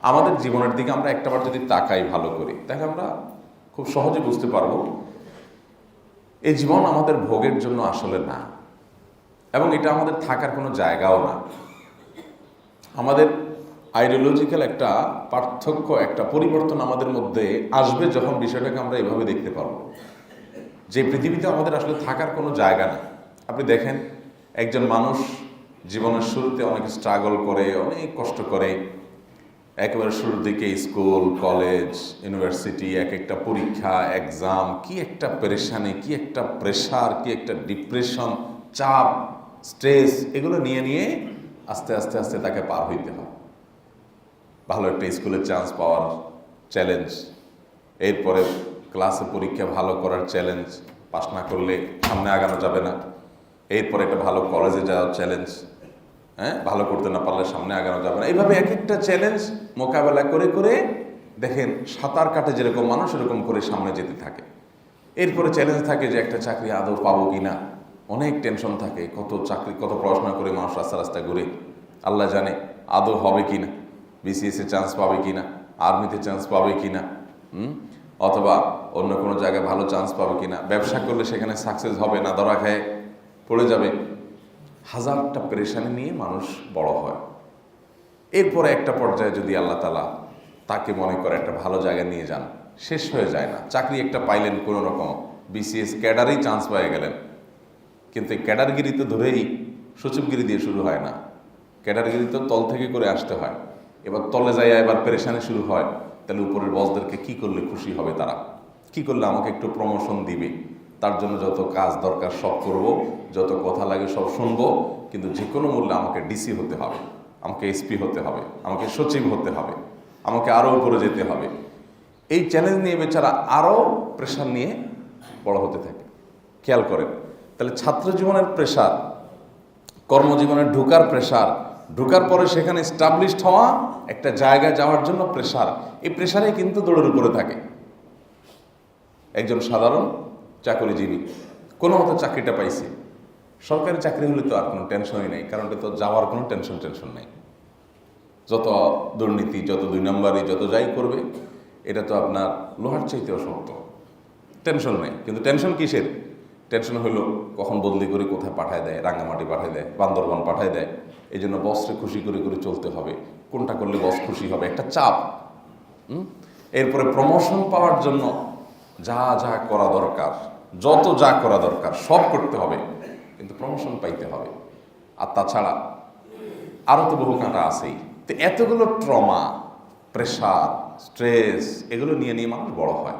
আমাদের জীবনের দিকে আমরা একটাবার যদি তাকাই ভালো করে, তাহলে আমরা খুব সহজে বুঝতে পারবো এই জীবন আমাদের ভোগের জন্য আসলে না, এবং এটা আমাদের থাকার কোনো জায়গাও না। আমাদের আইডিওলজিক্যাল একটা পার্থক্য, একটা পরিবর্তন আমাদের মধ্যে আসবে যখন বিষয়টাকে আমরা এভাবে দেখতে পারবো যে পৃথিবীতে আমাদের আসলে থাকার কোনো জায়গা না। আপনি দেখেন, একজন মানুষ জীবনের শুরুতে অনেক স্ট্রাগল করে, অনেক কষ্ট করে, একেবারে শুরুর দিকে স্কুল, কলেজ, ইউনিভার্সিটি, এক একটা পরীক্ষা, এক্সাম, কি একটা পেরেশানি, কি একটা প্রেশার, কি একটা ডিপ্রেশন, চাপ, স্ট্রেস, এগুলো নিয়ে নিয়ে আস্তে আস্তে আস্তে তাকে পার হইতে হয়। ভালো একটা স্কুলের চান্স পাওয়ার চ্যালেঞ্জ, এরপরে ক্লাসে পরীক্ষা ভালো করার চ্যালেঞ্জ, পাস না করলে সামনে আগানো যাবে না, এরপরে একটা ভালো কলেজে যাওয়ার চ্যালেঞ্জ, ভালো করতে না পারলে সামনে আগানো যাবে না। এইভাবে এক একটা চ্যালেঞ্জ মোকাবেলা করে করে দেখেন সাঁতার কাটে যেরকম মানুষ এরকম করে সামনে যেতে থাকে। এরপরে চ্যালেঞ্জ থাকে যে একটা চাকরি আদৌ পাবো কিনা, অনেক টেনশন থাকে, কত চাকরি, কত পড়াশোনা করে মানুষ রাস্তা রাস্তা ঘুরে, আল্লাহ জানে আদৌ হবে কিনা, বিসিএস এ চান্স পাবে কিনা, আর্মিতে চান্স পাবে কিনা, অথবা অন্য কোনো জায়গায় ভালো চান্স পাবে কিনা, ব্যবসা করলে সেখানে সাকসেস হবে না, ধরা খায় পড়ে যাবে। হাজারটা পেরেশানি নিয়ে মানুষ বড় হয়। এরপরে একটা পর্যায়ে যদি আল্লাহ তাআলা তাকে মনে করে একটা ভালো জায়গায় নিয়ে যান, শেষ হয়ে যায় না। চাকরি একটা পাইলেন কোনো রকম, বিসিএস ক্যাডারেই চান্স পেয়ে গেলেন, কিন্তু এই ক্যাডারগিরি তো ধরেই সচিবগিরি দিয়ে শুরু হয় না, ক্যাডারগিরি তো তল থেকে করে আসতে হয়। এবার তলে যাইয়া এবার পেরেশানি শুরু হয়, তাহলে উপরের বসদেরকে কি করলে খুশি হবে, তারা কি করলে আমাকে একটু প্রমোশন দিবে, তার জন্য যত কাজ দরকার সব করব, যত কথা লাগে সব শুনবো, কিন্তু যে কোনো মূল্যে আমাকে ডিসি হতে হবে, আমাকে এসপি হতে হবে, আমাকে সচিব হতে হবে, আমাকে আরও উপরে যেতে হবে। এই চ্যালেঞ্জ নিয়ে বেচারা আরও প্রেশার নিয়ে বড় হতে থাকে। খেয়াল করেন, তাহলে ছাত্র জীবনের প্রেশার, কর্মজীবনে ঢোকার প্রেশার, ঢোকার পরে সেখানে এস্টাবলিশড হওয়া, একটা জায়গায় যাওয়ার জন্য প্রেশার, এই প্রেশারে কিন্তু দৌড়ের উপরে থাকে। একজন সাধারণ চাকরিজীবী কোনো মতো চাকরিটা পাইছে, সরকারি চাকরি হলে তো আর কোনো টেনশনই নেই, কারণ এটা তো যাওয়ার কোনো টেনশন নেই। যত দুর্নীতি, যত দুই নম্বরই, যত যাই করবে, এটা তো আপনার লোহার চাইতেও শক্ত, টেনশন নেই। কিন্তু টেনশন কিসের? টেনশন হলো কখন বদলি করে কোথায় পাঠায় দেয়, রাঙ্গামাটি পাঠায় দেয়, বান্দরবান পাঠায় দেয়, এই জন্য বসকে খুশি করে করে চলতে হবে, কোনটা করলে বস খুশি হবে, একটা চাপ। এরপরে প্রমোশন পাওয়ার জন্য যা যা করা দরকার, যত যা করা দরকার সব করতে হবে, কিন্তু প্রমোশন পাইতে হবে। আর তাছাড়া আরও তো বহু কাঁটা আছেই। তো এতগুলো ট্রমা, প্রেশার, স্ট্রেস, এগুলো নিয়ে নিয়ে মানুষ বড় হয়।